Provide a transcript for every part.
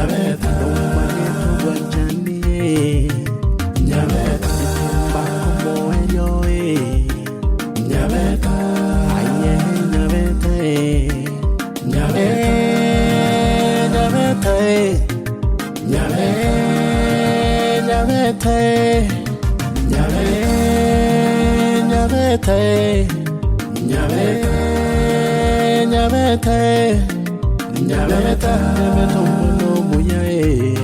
Nyabeta Umanye Tuwanjani Nyabeta Mbako Moelio Nyabeta Aye Nyabeta Nyabeta Nyabeta Nyabeta Nyabeta Nyabeta Nyabeta Mwono Muyae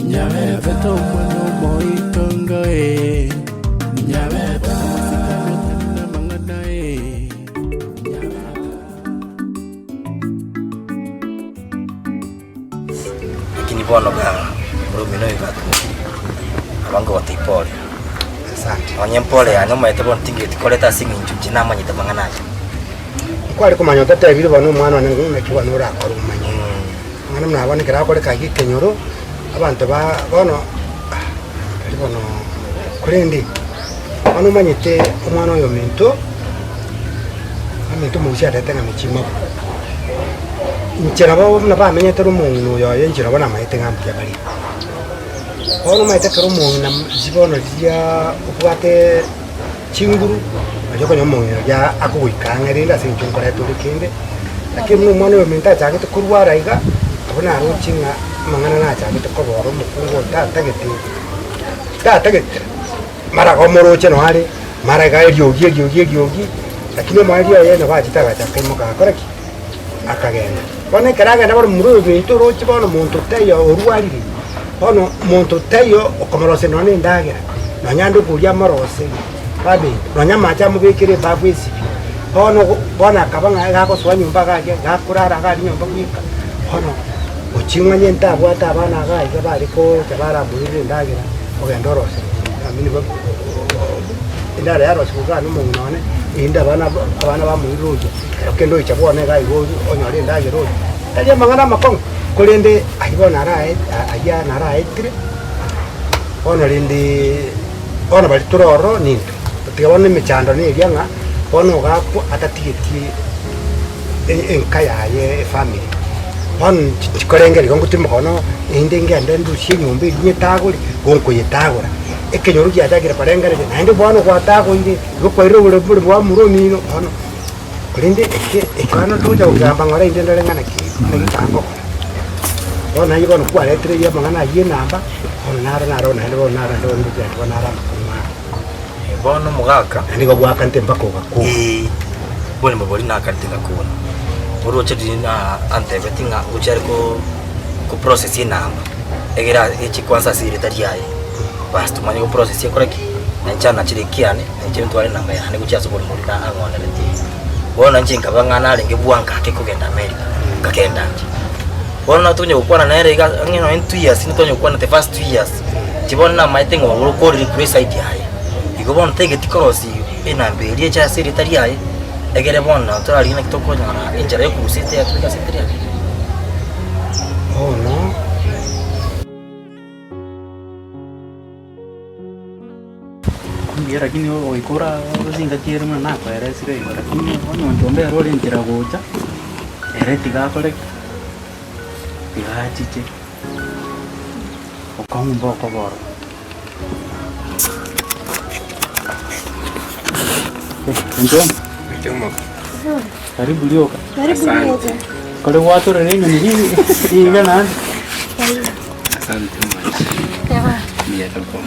Nyabeta Mwono Moitongo Nyabeta Sikabeta Manganae Lakini bono ga Murumino igatu Abango watipole Asante. Onyempole ya nyuma yetebo ntingi tikoleta singi njuji nama nyita manganaje Kwali kumanya tata biro bano mwana na kiwa nora akora umanya mwana mna abane kira akore kagi kenyoro abantu ba bono ari bono kurendi bano manyite umwana oyo mento mushya tata ngamichima nchira babo mna ba menyete rumungu yo yenjira bana maite ngamya bali bono maite kero mungu na jibono dia ubwate chinguru ajoko nyomonyo ya akuikanga rinda sinchungora turikinde lakini umwana we menta chake kurwara iga abona aruchinga mangana na chake koboro mukungo tagete mara komoroche no hari mara ga ryogi lakini mali ya na bachitaga chake muka koraki akagenda bone karaga na baro muru bintu rochi bono muntu tayo urwariri bono muntu tayo okomorose no ndagira na nyando kuria marose babe nonyama cha mubekere babwezi hono bona kabanga gako swa nyumba gaje gakurara ga nyumba kwika hono uchimwa nyenta bwata abana gaje bari ko tabara buire ndagira ogendorose amini ba indara yaro sikuga no munone inda abana ba muiroje kendo ichabone ga igo onyore ndagira roje taje mangana makong kolende ayibona rae aya narae tire hono lindi hono bali turoro ninto tiwone michando ni byanga ono gapo atatiki enkaya ye family on chikorengeri gongutima kono indenge ndendu shinyumbi nyitaguri gonko yitagura ekenyoru kyajagira parengere nande bwana kwa tago inde gokoire bure bwa muromino ono kulinde ekana tuja ugamba ngora inde ndalengana ki ngitango ona yibo no kwa letre ya mangana ye namba ono naro ndo ndija nara bono mugaka ndigo gwaka ntemba ko gako bone mbori na kantinga ko uroche dina ante betinga uchari ko process inamba egera echi kwanza sire tariaye basi tumanye ko process yakoraki nanchana chirikiane nanche ntwale namba ya ne kuchaso bone muri na angona leti bona njinga bangana lenge buanga ke kugenda America kakenda bona tunye ukwana na ere ngino 2 years nitonye ukwana the first 2 years tibona maitengo ko replace idea igobon tege tikorosi enamberie cha siri tariaye egere bona turali na kitoko nyara injara yokusite ya tuka sitria oh no Mira kini oikora zinga tiere mana kwa era sire lakini ono ndombe role ntira gocha ere tiga kole tiga chiche okambo ko boro Njoma. Karibu lioka. Karibu lioka. Kale watu rene ni inga na. asante maji Ewa. bia toko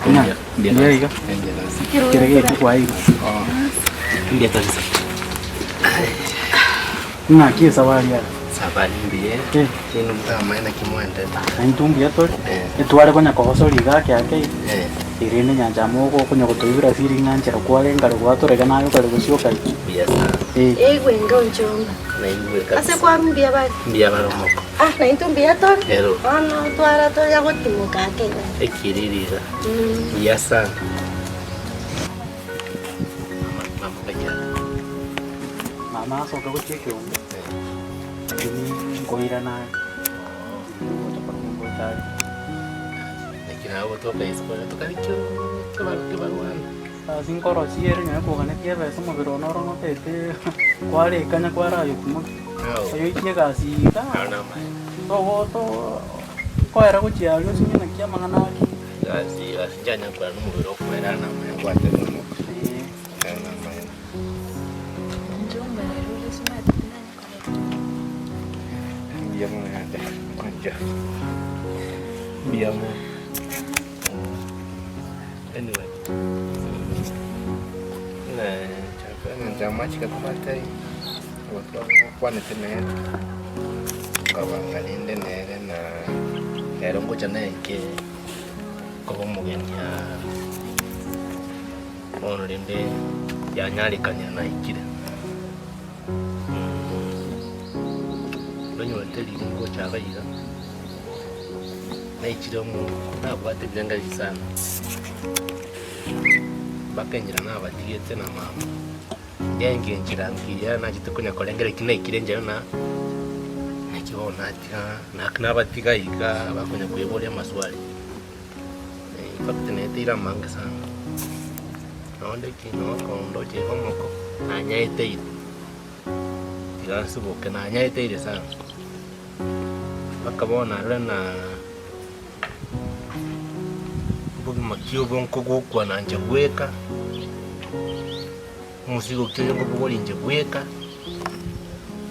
Kuna bia iga. Kirege tu kwa hiyo. bia tatizo Na kia sawari ya. sabali mbie kinu mtama ina kimwende Ntumbi ya tori. Etware konya koso liga yake. Irene nyanja moko kunya kutoibira siri nganjira kwale ngaro kwatorega nayo kale kusyoka. yes Wenga njomba. na iwe kabisa Ase kwa mbia bali. mbia baromoko Na intumbi ya tori. ero Ono twara to ya gotimuka akega. ekiririza yasa mama baya Mama soka ko cheke umbe. Ini koira na. lakini hapo toka iskola tukalicho kibaruani Sin korosiere nya ko gane tie beso mo biro no no tete kware kanya kwara yo kumo ayo itie kasi ka naona mai Koera kuchiario sinyana kia manganaki. Asijanya kwa numero kwera na mwa tena mo. Kana mwa. Njomba ni rudi smart nani kwa. Dia mo ngada kwanja. Dia mo. Anyway. Na chama chika kumatai. Watu kwa tena. Kwa ngalinde nere na ero ngoja naye ke ko mugenya ono linde ya nyalikanya na ikire donyo teli ngo chabaira na ikire mu na bwate byanga bisana bakenyira na batiyete na mama yenge njirangiya na gitukunya kolengere kine ikire njana na kiona ati na batiga iga bakonya kuibolia maswali fakte tira manga sana nonde kino kondo je homoko anyaite ide tirasubo kana anyaite ide sana bakabona rena bugi makio bonko gukwa nanje gweka musigo kyo ngo bugoli nje gweka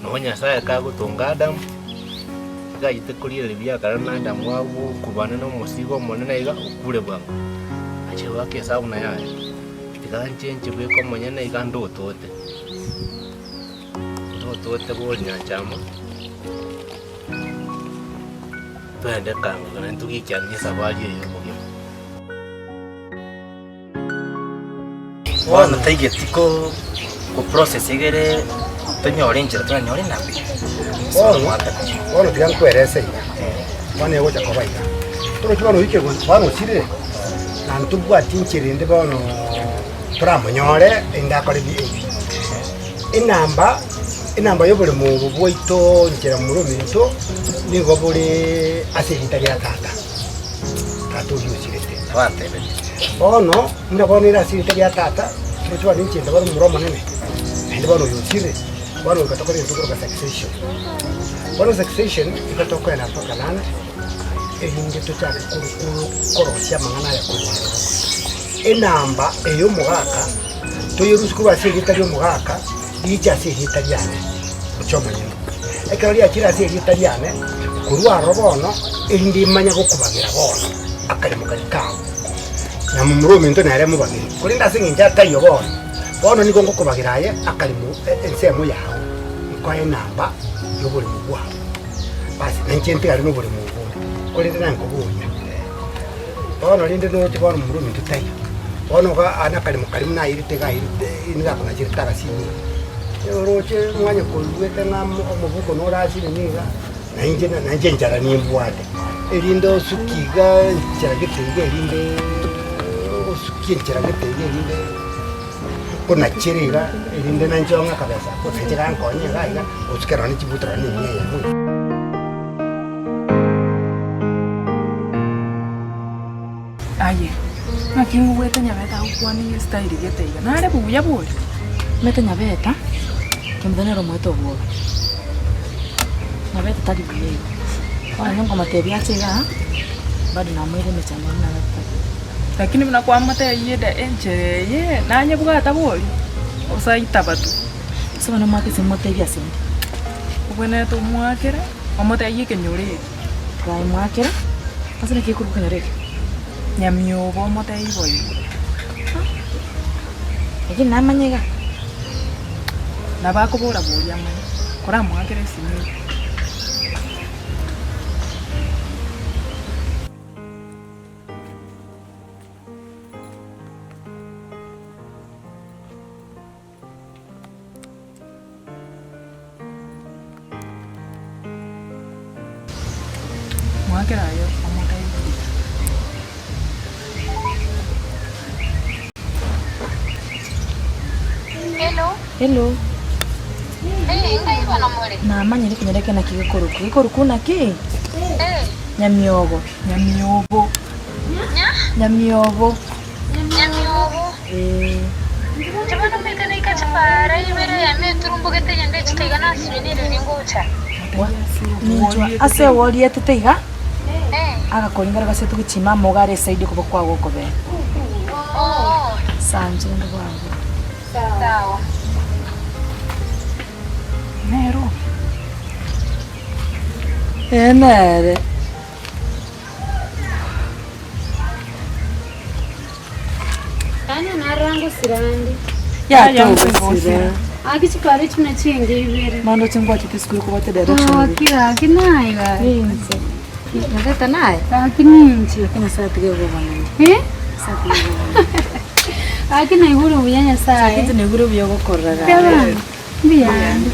nonya saya kago tongadamu gayite kulire bya karana ndamu wabu kubana no musigo monene iga ukure bwangu ache wake sabu na yaye tikanje nchibwe ko monyene iga ndotote bonya chama twende kangu kana ntugikyanye sabali yo bugyo wana taige tiko ko process igere tonyore njira tonyore nabi Bueno, tiran coherencia. Bueno, yo voy a comer. Todo lo que vamos a decir, vamos a decir, nanti buat cincin ini bono pramonyore indah kali ini. Inamba yo boleh mau buat itu cincin murung itu, ni gua boleh asih kita dia tata. Tatu yusi itu. wante be Bono, indah bono ini asih kita dia tata. Terus buat cincin, bono murung mana ni? Ini bono yusi itu. Bono kata kau itu kurang succession. Bono succession kita toko yang apa kanan? Hindi to cyane koroshya mangana ya kurwara inamba eyo mugaka to yerusku basegita yo mugaka ija se hitaliane choma nyino ekari akira se hitaliane kurwara bono indi manya gokubagira bono akari mukarikawo na mumurumi ndo nare mubagiri kuri ndasinga njata yo bono niko ngokubagiraye akari mu ensemo yawo kwa inamba yo buri mugwa basi nanchente ari no buri mu kolinde nanko bunya bono linde no tibono murumi tutayo bono ga anakali mukalimu na irite ga irite inga kuna jirtara sini yoroche mwanya kolwete ngamo omuvuko no rasini niga nanje njara ni mbwade elindo sukiga njara gitege elinde suki njara gitege elinde kuna chiriga elinde nanjonga kabisa kuna njara nkonye ga iga usikera ni chibutra ni nyeya aye makingu weta nyabeta ukwani style geteiga nare buya buri meta nyabeta kimdhanero mweto bwo nyabeta tadi buye wana nyonga matebi achega bado na mwele mechanga na rata lakini mna kwa mata yeda enche ye nanye bwata buri osaita batu sema no make semotebi asende ubone to mwakera amata yike nyore kai mwakera asene kikuru kanyareke nyamiobo mote iboyo lakini namanyega nabakubura buri amanya kora mwakere simi mwakera yo amata iboyo hello ngai bana mwere na manya liko nyereke na kikoruku na ki nyamiobo Cuma mekana ikachapara ibere ya meturumbo gete yende chitaiga na sirene ringocha yakwa Ninjwa ase worie teteiga agakoringara gase tugichima mogare saidi kubo kwa goko be sanje ndo wangu Sawa. nero enere Ani narango sirandi. ya Ya, tugusira Akichi kare chuna chinge ibere. mando chingwa chikiskuru kubote Ah, direction kira kinaiga. ninze natata naye Akininchi. lakini sasa tige gobana Eh? sasa tige gobana Akina ihuru buyanya sae. kitu neguru byo gokorraga Kera. Biyandi.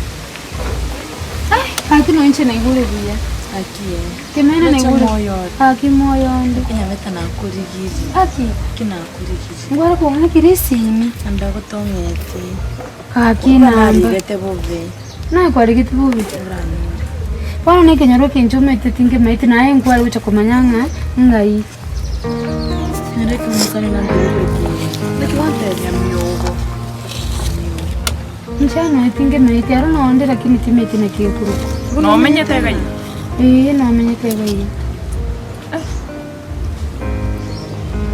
Ai, akino inche na ihuru buya. akiye Kimena na ihuru. moyo Aki moyo ndi. kinyameta nakurigiri Aki. kinakurigiri Ngwara ko hakiri simi. anda gutongete Aki namba. narigete bove Na kwari kitu bubi. Wana ne kenyaro kenjume tetinge maiti na ayi ngwara ucha kumanyanga ngai. nereke musani nandureke nikuwante nyamyogo Nchana itinge maiti aro naonde lakini timeti na kikuru. nomenyete gai Na amenye kega hiyo.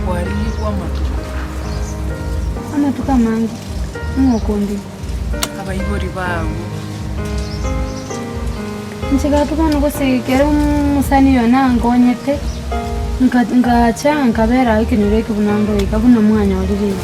warigwa matu Ama tukamangi. Ngokundi. abaibori bawe Nchiga tukana gusigera umusani yona ngonyete. Ngacha nkabera ikinure kibunando ikabuna mwanya olirire.